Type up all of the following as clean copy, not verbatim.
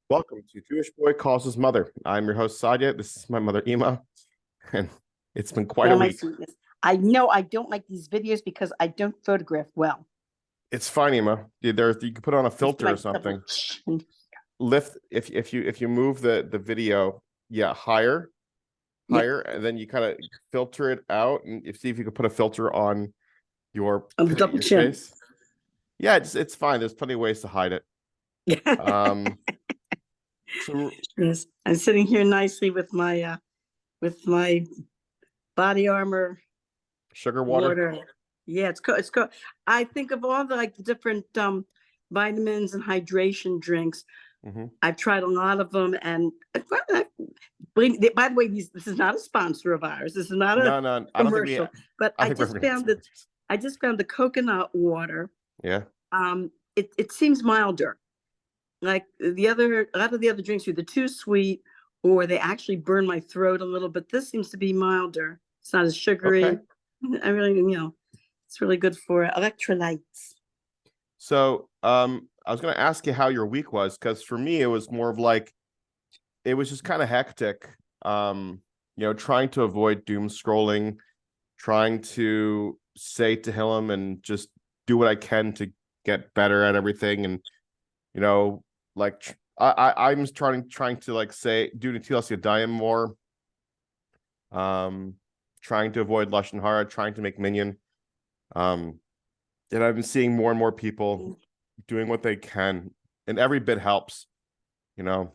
Welcome to Jewish Boy Calls His Mother. I'm your host, Sadia. This is my mother, Ema, and it's been quite a Oh, my week. sweetness. I know I don't like these videos because I don't photograph well. It's fine, Ema. You can put on a Just filter or my something. chin. Lift if you move the video, yeah, Yeah, and then you kind of filter it out and see if you can put a filter on your on the double your chin. face. Yeah, it's fine. There's plenty of ways to hide it. Um, so Yes, I'm sitting here nicely with my body armor sugar water. water. Yeah, it's cool. It's cool. I think of all the different vitamins and hydration drinks. Hmm. I've tried a lot of them, and by the way, this is not a sponsor of ours. This is not a No, no, I don't think we. commercial. But I think we're gonna get I just found the coconut water. Yeah. It seems milder. Like a lot of the other drinks are either too sweet or they actually burn my throat a little. But this seems to be milder. It's not as Okay. sugary. I really, it's really good for electrolytes. So, I was going to ask you how your week was, because for me, it was more of like, it was just kind of hectic. Trying to avoid doom scrolling, trying to say to him and just do what I can to get better at everything. And, like I'm trying to like say, do Natilas Yadayim more, um, trying to avoid Lashon Hara, trying to make minyan. Um, and I've been seeing more and more people doing what they can, and every bit helps, you know.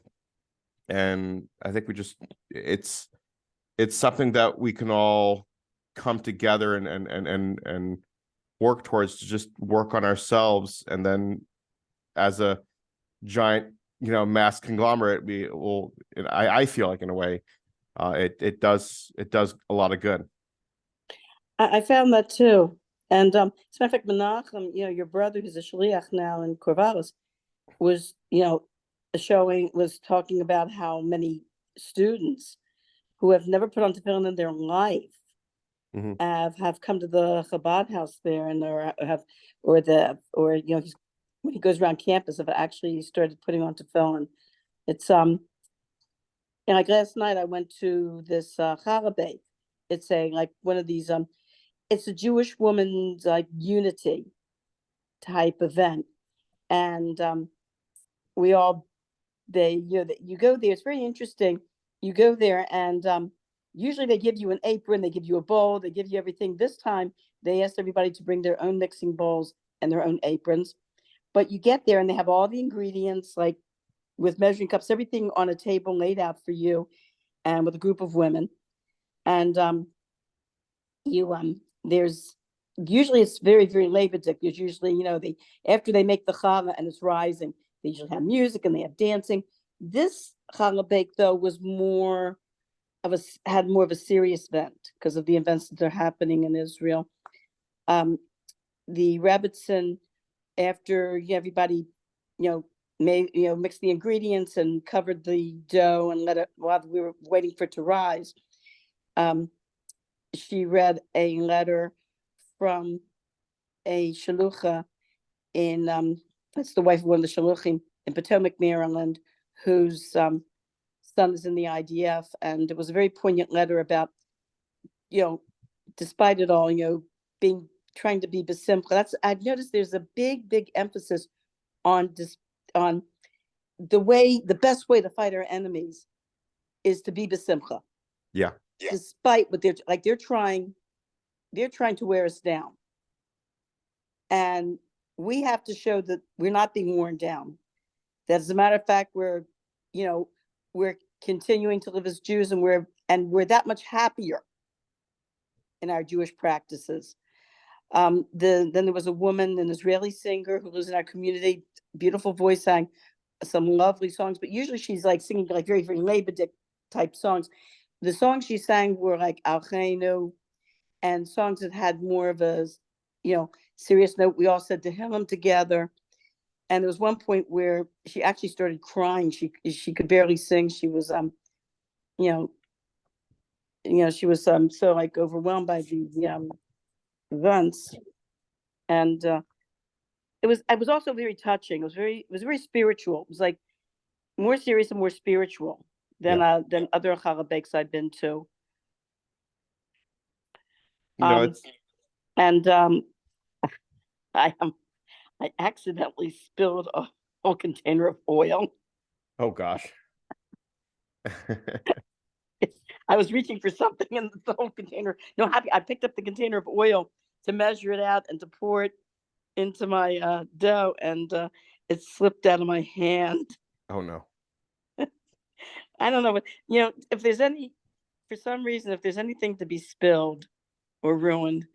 And I think it's something that we can all come together and work towards, to just work on ourselves, and then as a giant, mass conglomerate, we will. I feel like, in a way, it does a lot of good. I found that too. And as a matter of fact, Menachem, your brother who's a shliach now in Corvallis, was, was talking about how many students who have never put on tefillin in their life Mhm. have come to the Chabad house there, and when he goes around campus have actually started putting on tefillin. It's like last night I went to this Charabeh. It's one of these it's a Jewish woman's unity type event, and we all they you go there. It's very interesting. You go there, and usually they give you an apron, they give you a bowl, they give you everything. This time they asked everybody to bring their own mixing bowls and their own aprons. But you get there and they have all the ingredients, like with measuring cups, everything on a table laid out for you, and with a group of women. And you there's usually it's very, very Levitic. There's usually, they after they make the challah and it's rising, they usually have music and they have dancing. This challah bake though was more of a had more of a serious event because of the events that are happening in Israel. The Rebbitzin, after everybody, made mixed the ingredients and covered the dough and let it while we were waiting for it to rise. She read a letter from a shalucha in that's the wife of one of the shaluchim in Potomac, Maryland, whose son is in the IDF, and it was a very poignant letter about, despite it all, being trying to be besimcha. That's I've noticed there's a big emphasis on on the best way to fight our enemies is to be besimcha. Yeah. Despite what they're trying to wear us down. And we have to show that we're not being worn down. That, as a matter of fact, we're continuing to live as Jews, and we're that much happier in our Jewish practices. Then there was a woman, an Israeli singer who lives in our community, beautiful voice, sang some lovely songs, but usually she's like singing like very, very Levitic type songs. The songs she sang were like Alcheinu, and songs that had more of a, serious note. We all said Tehillim together. And there was one point where she actually started crying. She could barely sing. She was you know, she was so like overwhelmed by the events. And it was also very touching. It was very spiritual. It was like more serious and more spiritual Yeah. than other Charabegs I've been to. No, Um, it's and I I accidentally spilled a whole container of oil. oh gosh. I was reaching for something in the whole container. No, happy. I picked up the container of oil to measure it out and to pour it into my dough, and it slipped out of my hand. Oh no. I don't know, but if there's any, for some reason, if there's anything to be spilled or ruined,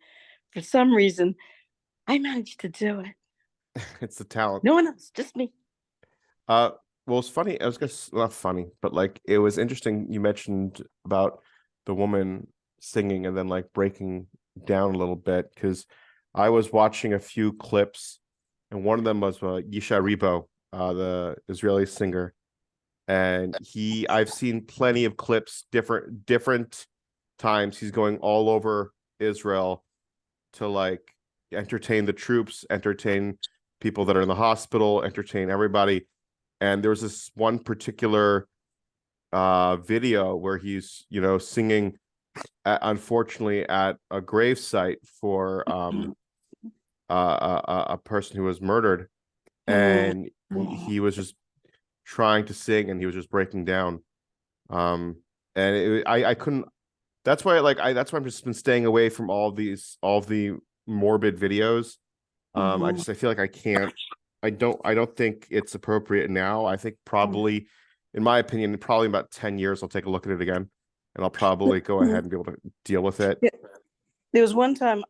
for some reason, I managed to do it. It's the talent. No one else, just me. Uh, well, it's funny. I was gonna not funny, but like it was interesting. You mentioned about the woman singing and then like breaking down a little bit because I was watching a few clips, and one of them was Yisha Ribo, the Israeli singer, and I've seen plenty of clips, different times. He's going all over Israel to like entertain the troops, entertain people that are in the hospital, entertain everybody. And there was this one particular video where he's singing unfortunately at a grave site for a person who was murdered, and he was just trying to sing and he was just breaking down, and I couldn't. That's why that's why I've just been staying away from all of the morbid videos. I feel like I can't. I don't think it's appropriate now. I think probably, in my opinion, probably in about 10 years, I'll take a look at it again, and I'll probably go ahead and be able to deal with it. Yeah. There was one time,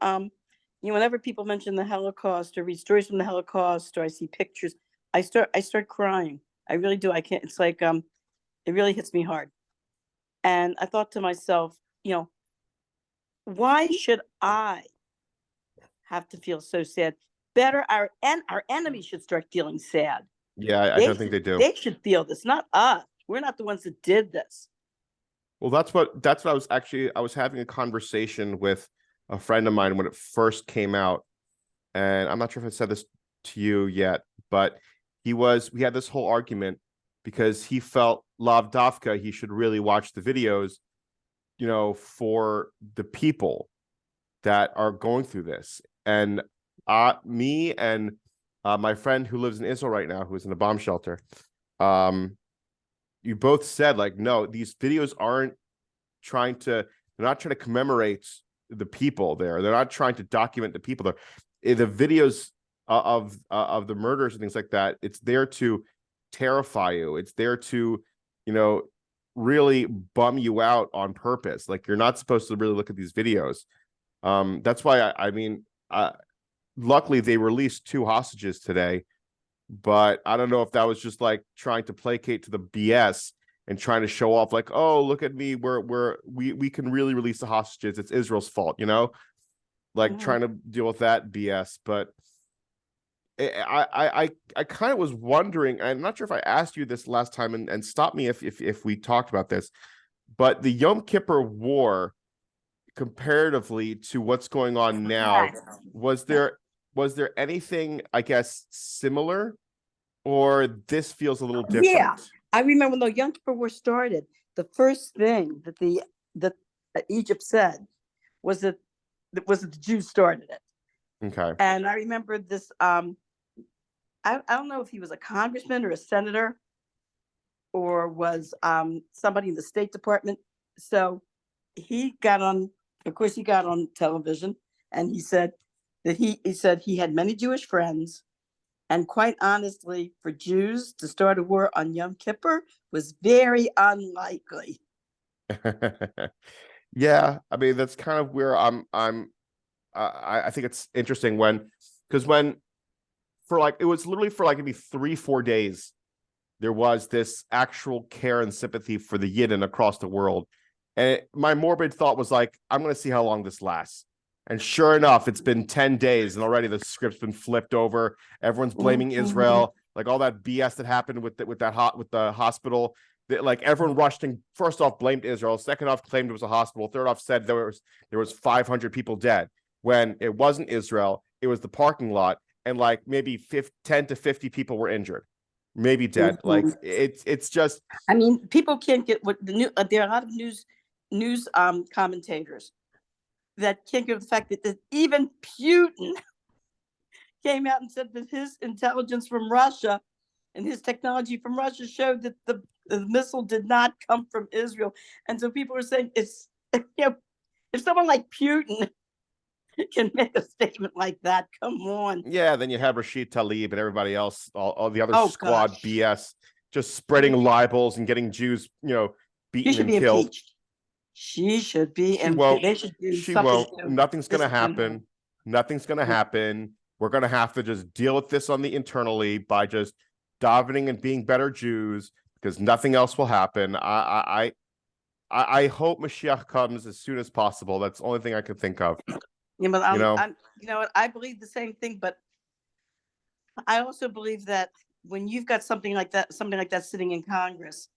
whenever people mention the Holocaust or read stories from the Holocaust or I see pictures, I start crying. I really do. I can't. It's like it really hits me hard. And I thought to myself, why should I have to feel so sad? Better our enemies should start feeling sad. Yeah, I They don't think they do. they should feel this, not us. We're not the ones that did this. Well, that's what I was having a conversation with a friend of mine when it first came out, and I'm not sure if I said this to you yet, but we had this whole argument because he felt Lav Dafka, he should really watch the videos, for the people that are going through this. And me and my friend who lives in Israel right now, who is in a bomb shelter, you both said like, no, these videos they're not trying to commemorate the people there. They're not trying to document the people there. The videos of the murders and things like that, it's there to terrify you. It's there to, really bum you out on purpose. Like you're not supposed to really look at these videos. That's why luckily they released 2 hostages today, but I don't know if that was just like trying to placate to the BS and trying to show off like, oh, look at me, we can really release the hostages. It's Israel's fault, like trying to deal with that BS. But I kind of was wondering, I'm not sure if I asked you this last time, and stop me if we talked about this, but the Yom Kippur War comparatively to what's going on now, was there anything, I guess, similar, or this feels a little Yeah, different? I remember when the Yom Kippur War started. The first thing that Egypt said was that the Jews started it. Okay. And I remember this. I don't know if he was a congressman or a senator or was somebody in the State Department. So of course, he got on television and he said that he said he had many Jewish friends. And quite honestly, for Jews to start a war on Yom Kippur was very unlikely. Yeah, I mean that's kind of where I think it's interesting because for like it was literally for like maybe 3-4 days there was this actual care and sympathy for the Yidden across the world, and my morbid thought was like, I'm going to see how long this lasts. And sure enough, it's been 10 days and already the script's been flipped over. Everyone's blaming Israel, like all that BS that happened with the hospital. Like everyone rushed and first off blamed Israel, second off claimed it was a hospital, third off said there was 500 people dead when it wasn't Israel, it was the parking lot, and like maybe 10 to 50 people were injured. maybe dead. Like Mhm. it's just I mean, people can't get what the new. There are a lot of news commentators that can't get the fact that even Putin came out and said that his intelligence from Russia and his technology from Russia showed that the missile did not come from Israel. And so people are saying it's, if someone like Putin can make a statement like that, come on. yeah. Then you have Rashid Tlaib and everybody else, all the other Oh squad gosh, BS, just spreading libels and getting Jews, she beaten should and be killed. impeached. She should be She impeached. won't. They should do She something won't. to Nothing's gonna discipline her. happen. Nothing's gonna happen. We're gonna have to just deal with this on the internally by just davening and being better Jews because nothing else will happen. I hope Mashiach comes as soon as possible. That's the only thing I can think of. Yeah, but You know? I'm, you know what? I believe the same thing, but I also believe that when you've got something like that sitting in Congress,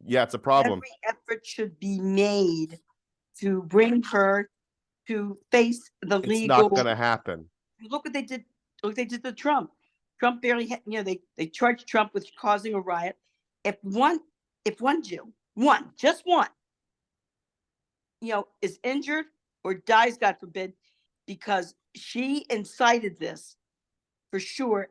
Yeah, it's a problem. every effort should be made to bring her to face the It's not legal. gonna happen. Look what they did. Look what they did to Trump. Trump barely had, they charged Trump with causing a riot. If one, if one Jew, just one, is injured or dies, God forbid, because she incited this, for sure,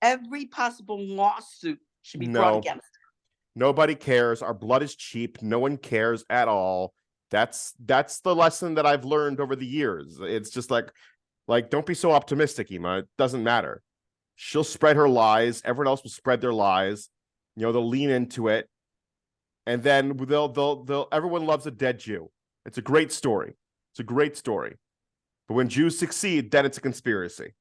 every possible lawsuit should be brought No, against her. nobody cares. Our blood is cheap. No one cares at all. That's the lesson that I've learned over the years. It's just like don't be so optimistic, Ema. It doesn't matter. She'll spread her lies. Everyone else will spread their lies. They'll lean into it, and then they'll everyone loves a dead Jew. It's a great story. It's a great story. But when Jews succeed, then it's a conspiracy.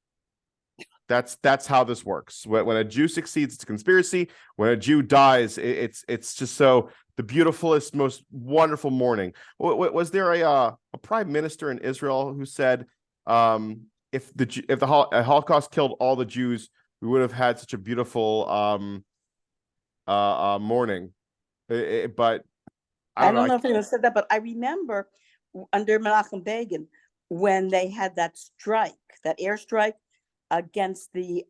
That's how this works. When a Jew succeeds, it's a conspiracy. When a Jew dies, it's just so the beautifulest, most wonderful mourning. Was there a prime minister in Israel who said, if the Holocaust killed all the Jews, we would have had such a beautiful mourning. But I I don't know. don't know if anyone said that, but I remember under Menachem Begin when they had that strike, that airstrike against the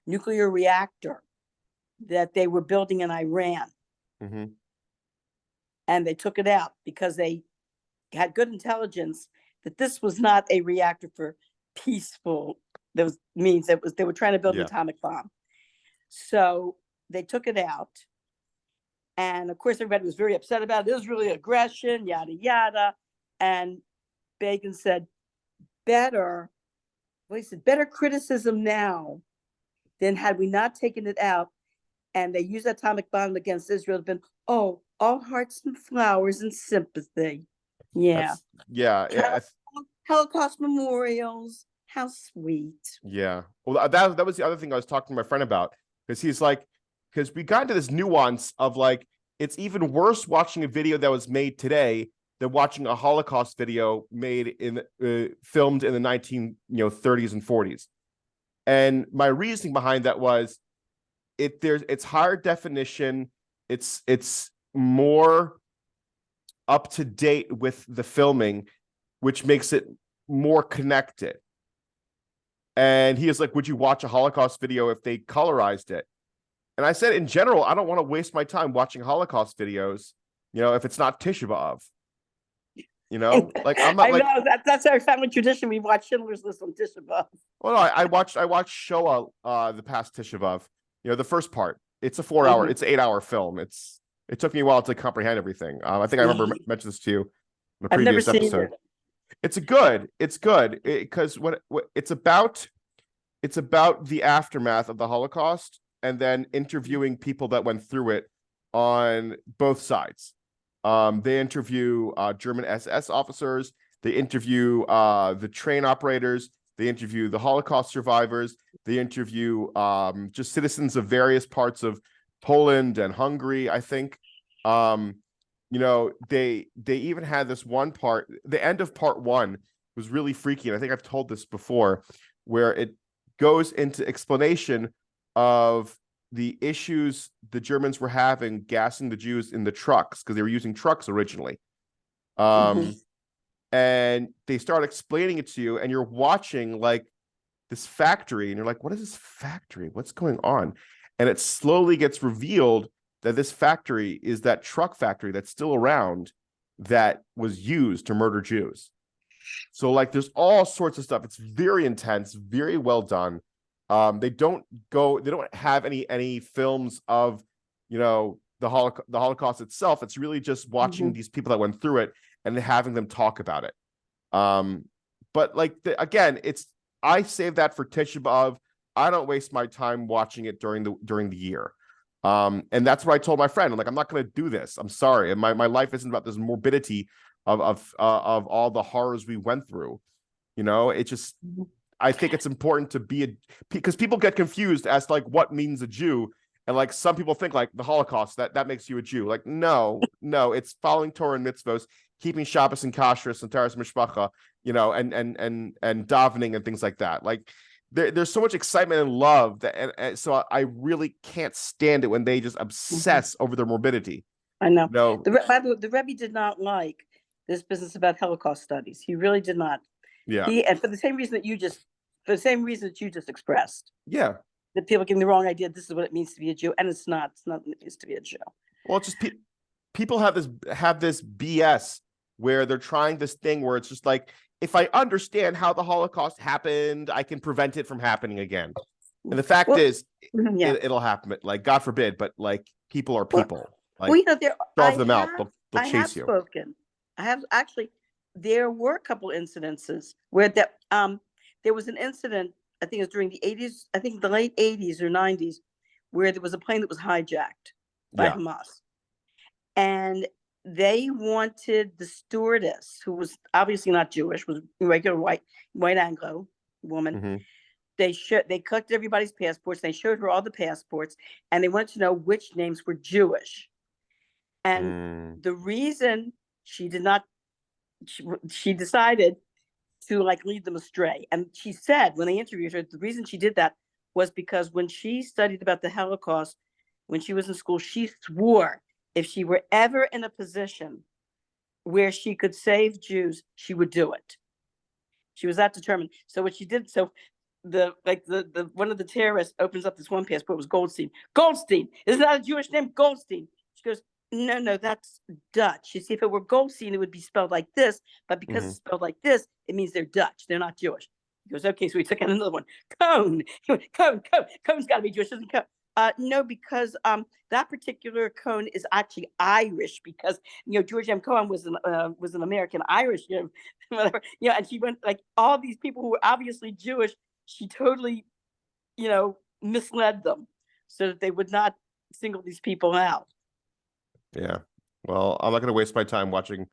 nuclear reactor that they were building in Iran. Mm-hmm. And they took it out because they had good intelligence that this was not a reactor for peaceful. Those means they were trying to build an atomic bomb. So they took it out. And of course, everybody was very upset about it. Israeli aggression, yada, yada. And Begin said, better criticism now than had we not taken it out. And they used atomic bomb against Israel. Been, all hearts and flowers and sympathy. Yeah. Holocaust memorials. How sweet. Yeah. Well, that was the other thing I was talking to my friend about, because he's like, because we got into this nuance of like, it's even worse watching a video that was made today than watching a Holocaust video made filmed in the 30s and 40s. And my reasoning behind that was it's higher definition, it's more up to date with the filming, which makes it more connected. And he is like, would you watch a Holocaust video if they colorized it? And I said, in general, I don't want to waste my time watching Holocaust videos, if it's not Tisha B'Av. Like I'm not I know that's our family tradition. We watch Schindler's List on Tisha B'Av. Well, no, I watched Shoah the past Tisha B'Av. The first part. It's a 4-hour, it's an 8-hour film. It took me a while to comprehend everything. I think I remember mentioned this to you in a previous episode. It's good because it's about the aftermath of the Holocaust and then interviewing people that went through it on both sides. They interview German SS officers. They interview the train operators. They interview the Holocaust survivors. They interview just citizens of various parts of Poland and Hungary, I think. They even had this one part, the end of part 1 was really freaky. And I think I've told this before, where it goes into explanation of the issues the Germans were having gassing the Jews in the trucks, because they were using trucks originally. And they start explaining it to you, and you're watching like this factory, and you're like, what is this factory? What's going on? And it slowly gets revealed that this factory is that truck factory that's still around that was used to murder Jews. So like there's all sorts of stuff. It's very intense, very well done. They don't have any films of, the Holocaust itself. It's really just watching these people that went through it and having them talk about it. But like again, I save that for Tisha B'Av. I don't waste my time watching it during the year. And that's what I told my friend. I'm like, I'm not going to do this. I'm sorry. And my life isn't about this morbidity of all the horrors we went through. It just, I think it's important to because people get confused as to like what means a Jew. And like some people think like the Holocaust, that makes you a Jew. Like, no, it's following Torah and mitzvos, keeping Shabbos and kashrus and Taras Mishpacha, and davening and things like that. Like there's so much excitement and love that, and so I really can't stand it when they just obsess over their morbidity. I know. No, By the way, the Rebbe did not like this business about Holocaust studies. He really did not. Yeah. And for the same reason that you just expressed. Yeah. That people getting the wrong idea. This is what it means to be a Jew, and it's not. It's not what it means to be a Jew. Well, it's just people have this BS where they're trying this thing where it's just like, if I understand how the Holocaust happened, I can prevent it from happening again. And the fact is, it'll happen. Like, God forbid, but like people are people. Starve them out. They'll chase you. I have actually. There were a couple incidences where there was an incident. I think it was during the 80s. I think the late 80s or 90s, where there was a plane that was hijacked by Hamas, and they wanted the stewardess, who was obviously not Jewish, was a regular white Anglo woman. They collected everybody's passports. They showed her all the passports, and they wanted to know which names were Jewish. And the reason she did not, she decided to like lead them astray. And she said when they interviewed her, the reason she did that was because when she studied about the Holocaust, when she was in school, she swore if she were ever in a position where she could save Jews, she would do it. She was that determined. So what she did, the one of the terrorists opens up this one passport. It was Goldstein. Goldstein, isn't that a Jewish name? Goldstein. She goes, no, that's Dutch. You see, if it were Goldstein, it would be spelled like this, but because it's spelled like this, it means they're Dutch. They're not Jewish. He goes, okay, so he took out another one. Cohn. Cohn's got to be Jewish, isn't Cohn? No, because that particular Cohn is actually Irish, because George M. Cohen was an American Irish, whatever, and she went like all these people who were obviously Jewish. She totally, misled them so that they would not single these people out. Yeah. Well, I'm not going to waste my time watching,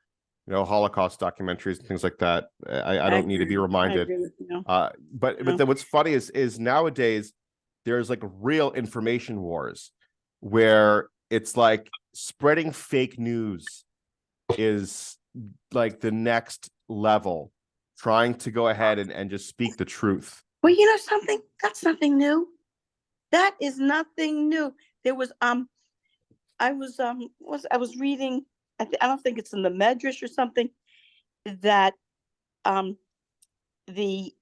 Holocaust documentaries and things like that. I don't need to be reminded. But then what's funny is nowadays there's like real information wars where it's like spreading fake news is like the next level, trying to go ahead and just speak the truth. Well, something, that's nothing new. That is nothing new. There was I was reading, I don't think it's in the Medrash or something, that the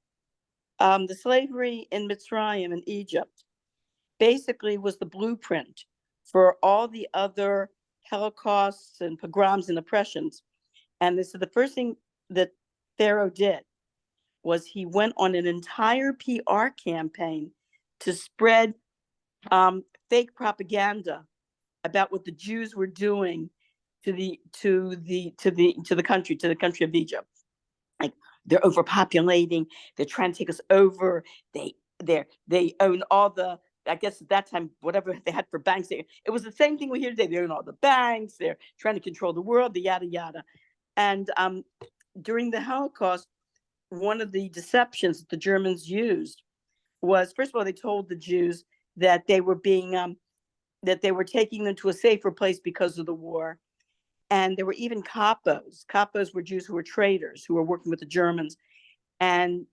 slavery in Mitzrayim in Egypt basically was the blueprint for all the other Holocausts and pogroms and oppressions. And this is the first thing that Pharaoh did was he went on an entire PR campaign to spread fake propaganda about what the Jews were doing to the country of Egypt. Like, they're overpopulating, they're trying to take us over, they own all the, I guess at that time, whatever they had for banks, it was the same thing we hear today. They own all the banks, they're trying to control the world, the yada yada. And during the Holocaust, one of the deceptions that the Germans used was, first of all, they told the Jews that they were that they were taking them to a safer place because of the war. And there were even capos. Capos were Jews who were traitors, who were working with the Germans. And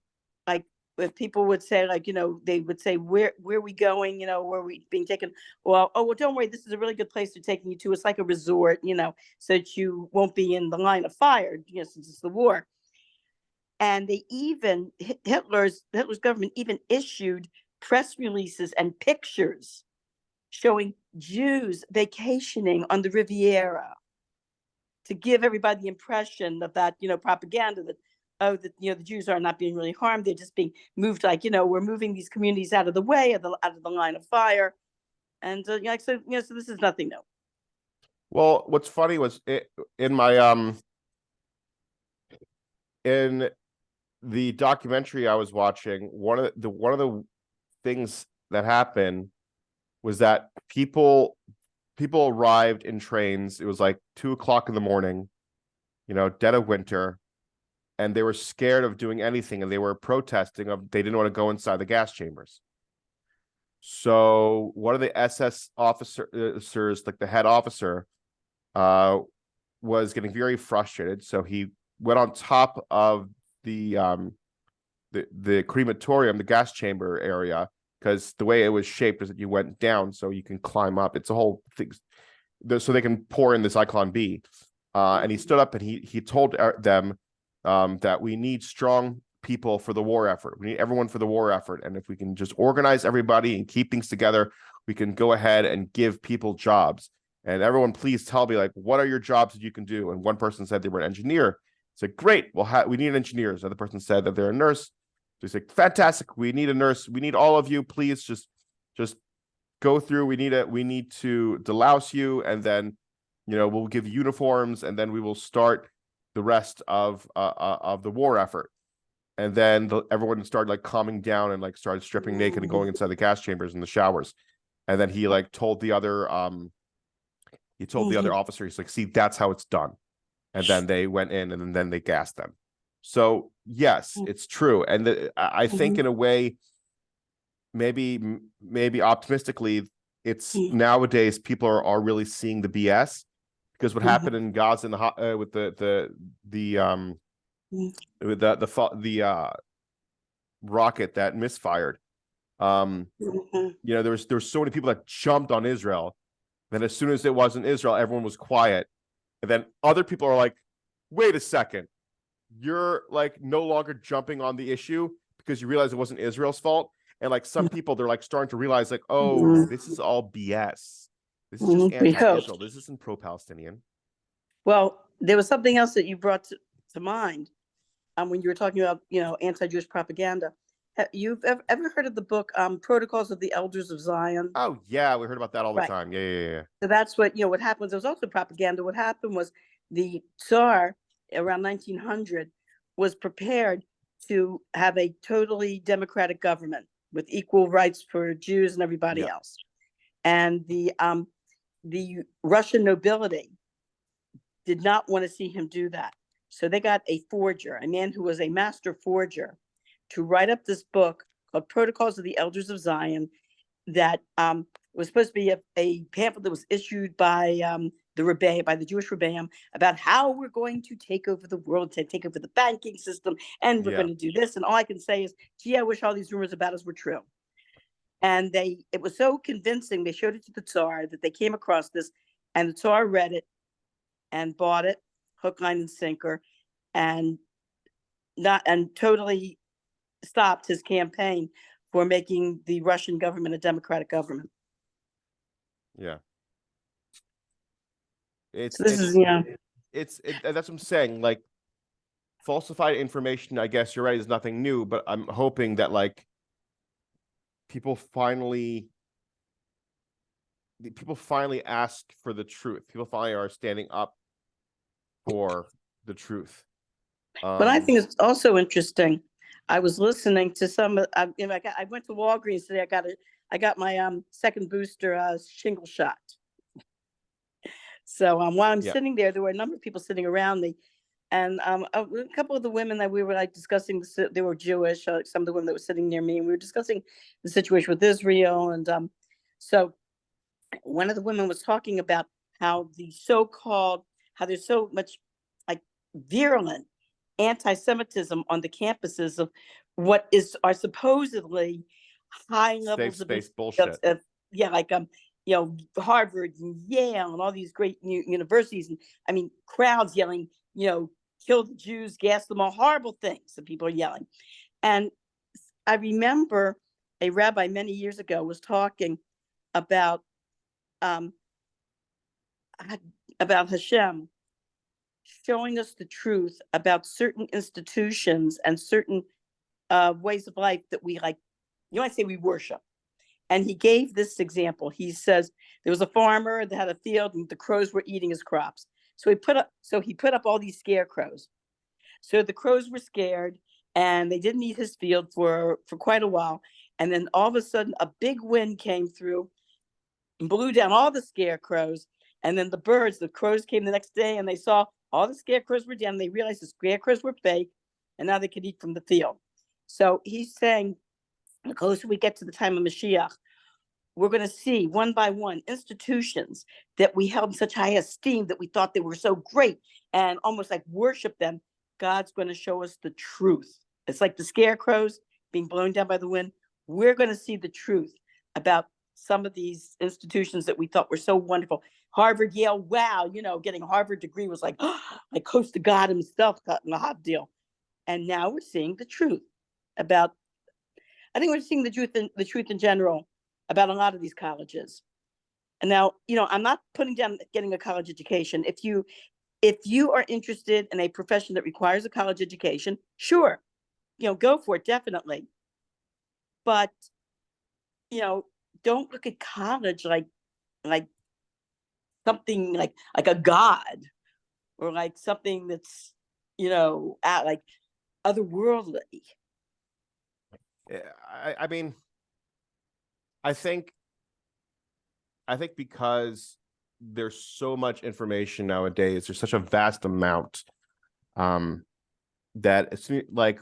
like, if people would say, like, they would say, where are we going? Where are we being taken? Well, don't worry, this is a really good place they're taking you to. It's like a resort, so that you won't be in the line of fire, since it's the war. And they even, Hitler's government even issued press releases and pictures showing Jews vacationing on the Riviera to give everybody the impression of that, propaganda that, oh, that, the Jews are not being really harmed. They're just being moved, like, we're moving these communities out of the way, out of the line of fire. And so this is nothing new. Well, what's funny was in my in the documentary I was watching, one of the things that happened was that people arrived in trains. It was like 2 o'clock in the morning, dead of winter, and they were scared of doing anything, and they were protesting they didn't want to go inside the gas chambers. So one of the SS officers, like the head officer, was getting very frustrated. So he went on top of the crematorium, the gas chamber area, because the way it was shaped is that you went down so you can climb up. It's a whole thing, so they can pour in the Zyklon B. And he stood up and he told them that we need strong people for the war effort. We need everyone for the war effort. And if we can just organize everybody and keep things together, we can go ahead and give people jobs. And everyone, please tell me, like, what are your jobs that you can do? And one person said they were an engineer. It's like, great. Well, we need engineers. Another person said that they're a nurse. He's like, fantastic. We need a nurse. We need all of you. Please just go through. We need to delouse you, and then, we'll give uniforms, and then we will start the rest of the war effort. And then everyone started like calming down and like started stripping naked and going inside the gas chambers and the showers. And then he like told the other officer, he's like, see, that's how it's done. And then they went in and then they gassed them. So yes, it's true. And I think in a way, maybe optimistically, it's nowadays people are really seeing the BS, because what happened in Gaza with the rocket that misfired, there was so many people that jumped on Israel. Then as soon as it wasn't Israel, everyone was quiet. And then other people are like, wait a second, you're like no longer jumping on the issue because you realize it wasn't Israel's fault. And like some people, they're like starting to realize like, oh, this is all BS. This is just anti-Israel. This isn't pro-Palestinian. Well, there was something else that you brought to mind when you were talking about, anti-Jewish propaganda. You've ever heard of the book Protocols of the Elders of Zion? Oh yeah, we heard about that all the time. Yeah. So that's what what happened. There was also propaganda. What happened was the Tsar around 1900 was prepared to have a totally democratic government with equal rights for Jews and everybody else. And the Russian nobility did not want to see him do that. So they got a forger, a man who was a master forger, to write up this book called Protocols of the Elders of Zion that was supposed to be a pamphlet that was issued by the Jewish Rebbeim about how we're going to take over the world, to take over the banking system, and we're going to do this. And all I can say is, gee, I wish all these rumors about us were true. And it was so convincing. They showed it to the Tsar that they came across this, and the Tsar read it and bought it, hook, line, and sinker, and totally stopped his campaign for making the Russian government a democratic government. Yeah. That's what I'm saying. Like, falsified information, I guess you're right, is nothing new, but I'm hoping that like people finally ask for the truth. People finally are standing up for the truth. But I think it's also interesting. I was listening to some. I went to Walgreens today. I got my second booster shingle shot. So while I'm sitting there were a number of people sitting around me, and a couple of the women that we were like discussing, they were Jewish. Some of the women that were sitting near me, and we were discussing the situation with Israel. And so one of the women was talking about how there's so much like virulent anti-Semitism on the campuses of what are supposedly high levels of space bullshit. Harvard and Yale and all these great universities, and I mean crowds yelling, kill the Jews, gas them, all horrible things that people are yelling. And I remember a rabbi many years ago was talking about um, about Hashem showing us the truth about certain institutions and certain ways of life that we like, I say we worship. And he gave this example. He says there was a farmer that had a field and the crows were eating his crops. So he put up all these scarecrows. So the crows were scared and they didn't eat his field for quite a while. And then all of a sudden a big wind came through and blew down all the scarecrows. And then the crows came the next day and they saw all the scarecrows were down. They realized the scarecrows were fake and now they could eat from the field. So he's saying the closer we get to the time of Mashiach, we're going to see one by one institutions that we held in such high esteem that we thought they were so great and almost like worship them. God's going to show us the truth. It's like the scarecrows being blown down by the wind. We're going to see the truth about some of these institutions that we thought were so wonderful. Harvard, Yale, wow, getting a Harvard degree was like, like close to God himself got in a hot deal. And now we're seeing the truth about, I think we're seeing the truth in general about a lot of these colleges. And now, I'm not putting down getting a college education. If you are interested in a profession that requires a college education, sure, go for it, definitely. But, don't look at college like something like a god or like something that's, like otherworldly. I mean, I think because there's so much information nowadays, there's such a vast amount, that it's like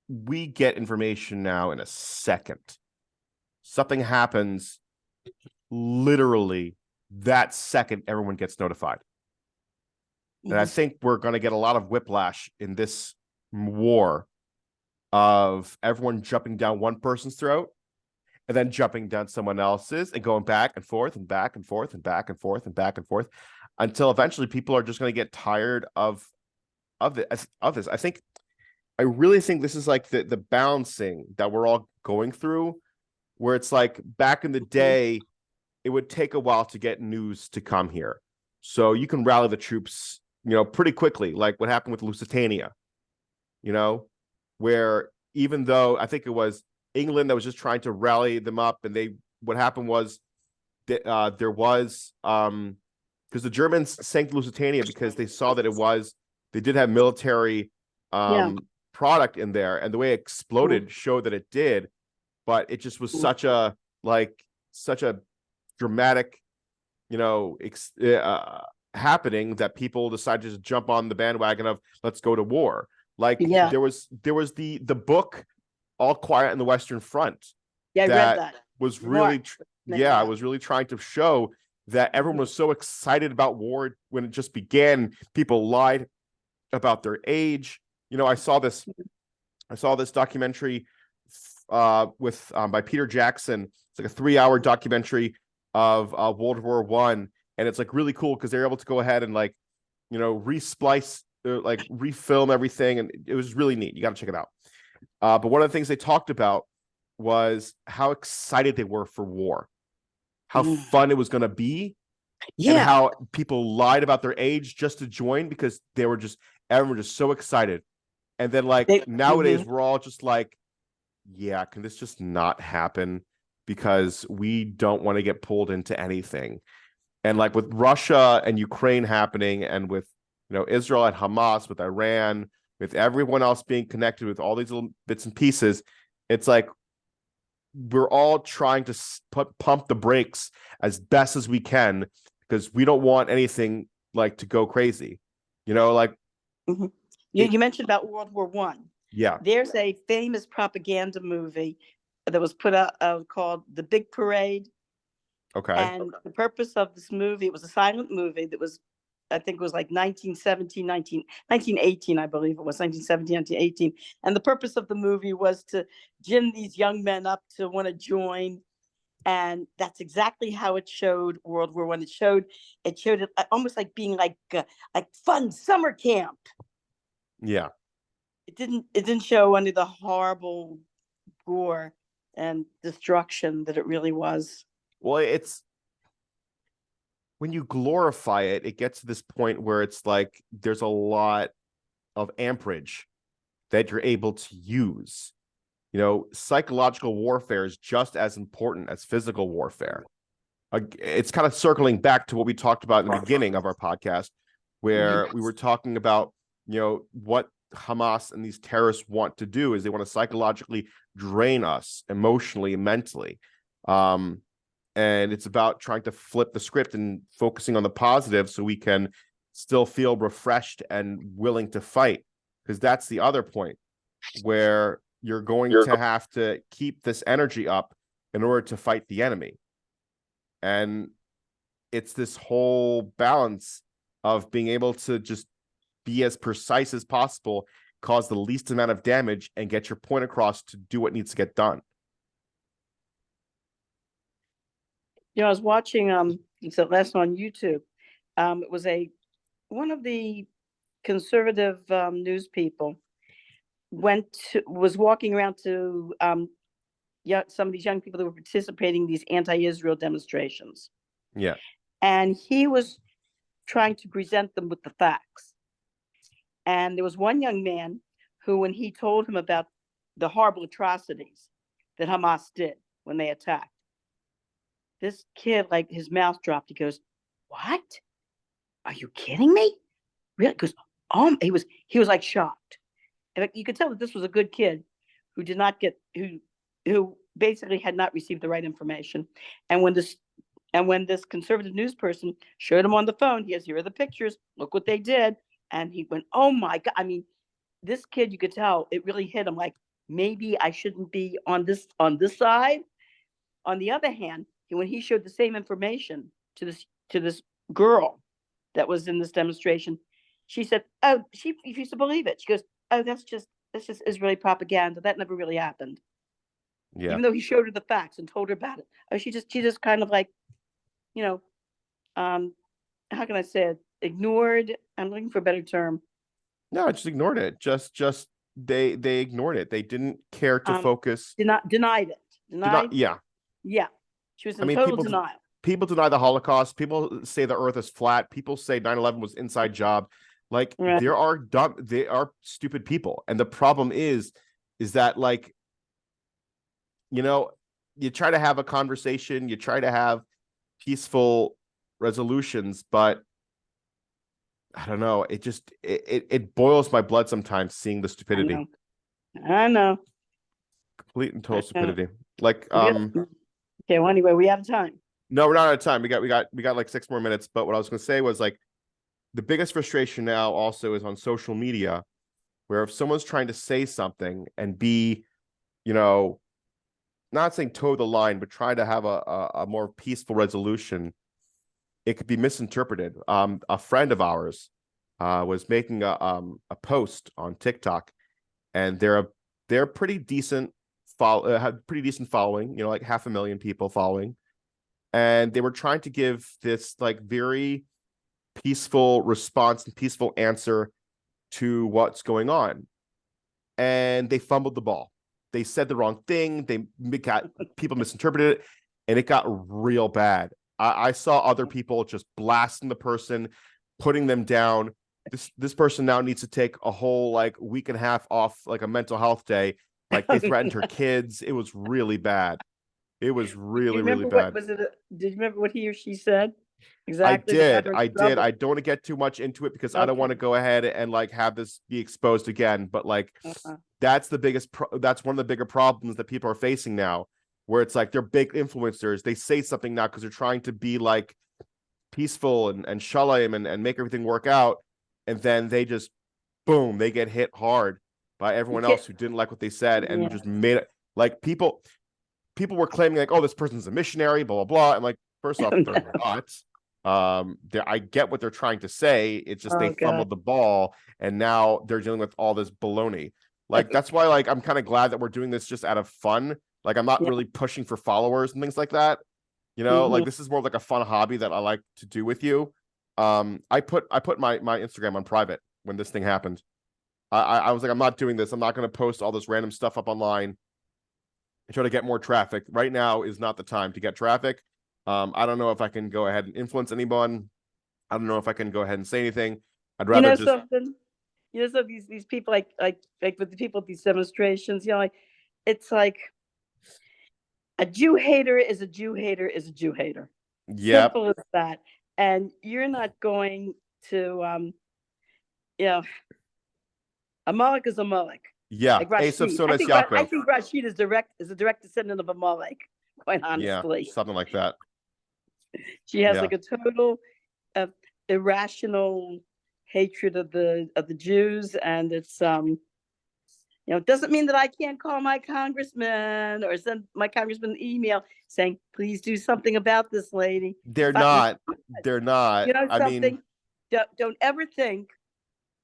we get information now in a second. Something happens, literally that second, everyone gets notified. Mm-hmm. And I think we're going to get a lot of whiplash in this war of everyone jumping down one person's throat and then jumping down someone else's and going back and forth and back and forth and back and forth and back and forth until eventually people are just going to get tired of this. I really think this is like the balancing that we're all going through, where it's like back in the day, it would take a while to get news to come here. So you can rally the troops, pretty quickly, like what happened with Lusitania, where even though I think it was England that was just trying to rally them up, and what happened was that there was because the Germans sank Lusitania because they saw that they did have military product in there, and the way it exploded showed that it did, but it just was such a dramatic happening that people decided to jump on the bandwagon of let's go to war. There was the book All Quiet on the Western Front. Yeah, I read that. Was really I was really trying to show that everyone was so excited about war when it just began. People lied about their age. I saw this documentary by Peter Jackson. It's like a 3-hour documentary of World War One, and it's like really cool because they're able to go ahead and resplice, refilm everything, and it was really neat. You got to check it out. But one of the things they talked about was how excited they were for war, how fun it was going to be, and how people lied about their age just to join because everyone was just so excited. And then nowadays we're all just like, yeah, can this just not happen? Because we don't want to get pulled into anything. And with Russia and Ukraine happening, and with Israel and Hamas, with Iran, with everyone else being connected with all these little bits and pieces, it's like we're all trying to pump the brakes as best as we can because we don't want anything to go crazy. You mentioned about World War One. Yeah. There's a famous propaganda movie that was put out called The Big Parade. Okay. And the purpose of this movie, it was a silent movie that was, I think it was 1918, I believe it was 1917, 1918. And the purpose of the movie was to gin these young men up to want to join. And that's exactly how it showed World War One. It showed it almost like being like fun summer camp. Yeah. It didn't show any of the horrible gore and destruction that it really was. Well, when you glorify it, it gets to this point where it's like there's a lot of amperage that you're able to use. You know, psychological warfare is just as important as physical warfare. It's kind of circling back to what we talked about in the beginning of our podcast, where we were talking about, you know, what Hamas and these terrorists want to do is they want to psychologically drain us emotionally and mentally. And it's about trying to flip the script and focusing on the positive so we can still feel refreshed and willing to fight. Because that's the other point where you're going to have to keep this energy up in order to fight the enemy. And it's this whole balance of being able to just be as precise as possible, cause the least amount of damage, and get your point across to do what needs to get done. You know, I was watching it's last on YouTube. It was one of the conservative news people was walking around to some of these young people that were participating in these anti-Israel demonstrations. Yeah. And he was trying to present them with the facts. And there was one young man who, when he told him about the horrible atrocities that Hamas did when they attacked, this kid, like, his mouth dropped. He goes, "What? Are you kidding me?" Really? Because he was like shocked. And you could tell that this was a good kid who did not get who basically had not received the right information. And when this conservative news person showed him on the phone, here are the pictures. Look what they did. And he went, "Oh my God." I mean, this kid, you could tell it really hit him, like, maybe I shouldn't be on this side. On the other hand, when he showed the same information to this girl that was in this demonstration, she said, "Oh, she used to believe it." She goes, "Oh, that's just Israeli propaganda. That never really happened." Yeah. Even though he showed her the facts and told her about it. Oh, she just kind of, like, you know, how can I say it? Ignored. I'm looking for a better term. No, I just ignored it. Just they ignored it. They didn't care to focus. Denied it. Yeah. Yeah. She was I in mean, total denial. People deny the Holocaust. People say the earth is flat. People say 9/11 was inside job. Like, Right. they are stupid people. And the problem is that, like, you know, you try to have a conversation, you try to have peaceful resolutions, but I don't know. It just it boils my blood sometimes seeing the stupidity. I know. Complete and total stupidity. Like, okay, well, anyway, we have time. no, we're not out of time. We got like 6 more minutes. But what I was gonna say was, like, the biggest frustration now also is on social media, where if someone's trying to say something and be, you know, not saying toe the line, but try to have a more peaceful resolution, it could be misinterpreted. A friend of ours was making a post on TikTok, and they're pretty decent have pretty decent following, you know, like 500,000 people following, and they were trying to give this, like, very peaceful response and peaceful answer to what's going on, and they fumbled the ball. They said the wrong thing. They got people misinterpreted it, and it got real bad. I saw other people just blasting the person, putting them down. This person now needs to take a whole, like, week and a half off, like a mental health day. Like, they threatened her kids. It was really bad. It was really, really bad. Did you remember what he or she said? Exactly. I did. I don't want to get too much into it because I don't want to go ahead and, like, have this be exposed again. But, like, that's that's one of the bigger problems that people are facing now, where it's like they're big influencers. They say something now because they're trying to be, like, peaceful and shalom and make everything work out. And then they just, boom, they get hit hard by everyone else who didn't like what they said and just made it, like, people were claiming, like, oh, this person's a missionary, blah, blah, blah. And, like, first off, they're not. I get what they're trying to say. It's just they fumbled the ball, and now they're dealing with all this baloney. Like, that's why, like, I'm kind of glad that we're doing this just out of fun. Like, I'm not really pushing for followers and things like that. You know, like, this is more like a fun hobby that I like to do with you. I put my Instagram on private when this thing happened. I was like, I'm not doing this. I'm not going to post all this random stuff up online and try to get more traffic. Right now is not the time to get traffic. I don't know if I can go ahead and influence anyone. I don't know if I can go ahead and say anything. I'd You rather know just something? You know, so these people like with the people at these demonstrations, you know, like it's like a Jew hater is a Jew hater is a Jew hater. yep, Simple as that. And you're not going to you know, Amalek is Amalek. yeah. Like Esav Rashid. Sodas I Yaakov. think Rashid is a direct descendant of Amalek, quite Yeah, honestly. something like that. She has Yeah, like a total irrational hatred of the Jews, and it's you know, it doesn't mean that I can't call my congressman or send my congressman an email saying, please do something about this lady. they're But not. They're not. you know I mean, something? Don't ever think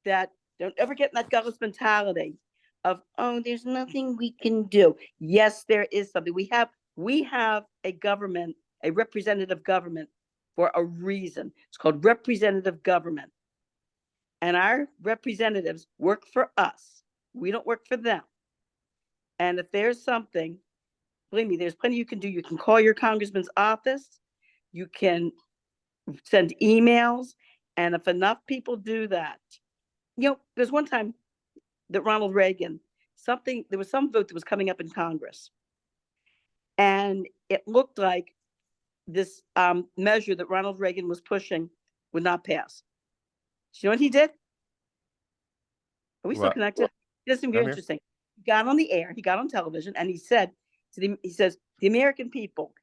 that, don't ever get in that gutless mentality of, oh, there's nothing we can do. Yes, there is something. We have a government, a representative government for a reason. It's called representative government. And our representatives work for us. We don't work for them. And if there's something, believe me, there's plenty you can do. You can call your congressman's office. You can send emails. And if enough people do that, you know, there's one time that Ronald Reagan, there was some vote that was coming up in Congress. And it looked like this measure that Ronald Reagan was pushing would not pass. Do you know what he did? Are we still what? connected? It seemed very I'm here. interesting. He got on the air, he got on television, and he said, he says, the American people,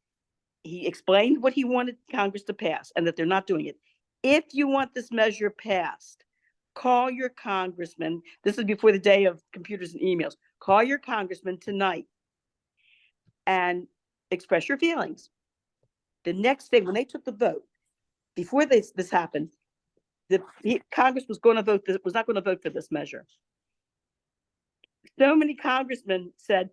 he explained what he wanted Congress to pass and that they're not doing it. If you want this measure passed, call your congressman. This is before the day of computers and emails. Call your congressman tonight and express your feelings. The next day, when they took the vote, before this happened, Congress was not going to vote for this measure. So many congressmen said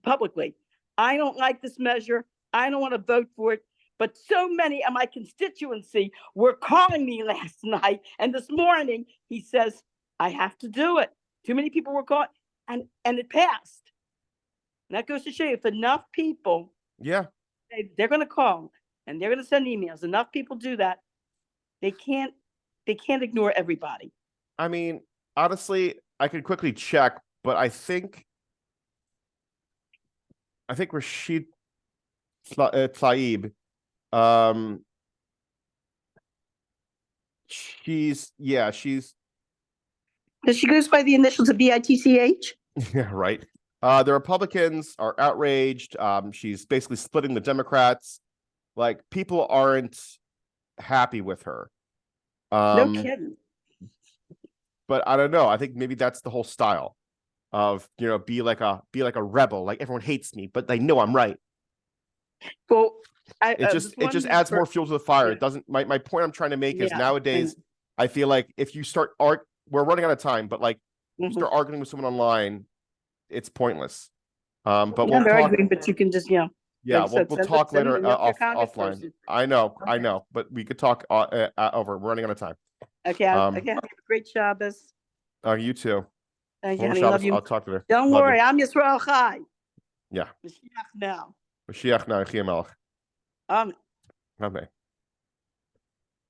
publicly, I don't like this measure. I don't want to vote for it. But so many of my constituency were calling me last night. And this morning, he says, I have to do it. Too many people were calling, and it passed. And that goes to show you, if enough people, Yeah. they're going to call and they're going to send emails, enough people do that, they can't ignore everybody. I mean, honestly, I could quickly check, but I think Rashid Tlaib, she's She goes by the initials of BITCH. yeah, right. The Republicans are outraged. She's basically splitting the Democrats. Like, people aren't happy with her. No kidding. But I don't know. I think maybe that's the whole style of, you know, be like a rebel. Like, everyone hates me, but they know I'm right. Well, It just adds more fuel to the fire. It doesn't. My point I'm trying to make is, nowadays, I feel like if you start we're running out of time, but like, you start arguing with someone online, it's pointless. But we'll talk. Arguing, but you can just, you know. Yeah, like we'll talk later offline. Person. I know, Okay. but we could talk over. We're running out of time. Okay, okay. Have a great Shabbos. You too. Thank you, honey. Shabbos, Love you. I'll talk to you. Don't Love worry, you. I'm Yisrael Chai. Yeah. Mashiach now. Mashiach now, Chiyamelech. Amen. Amen.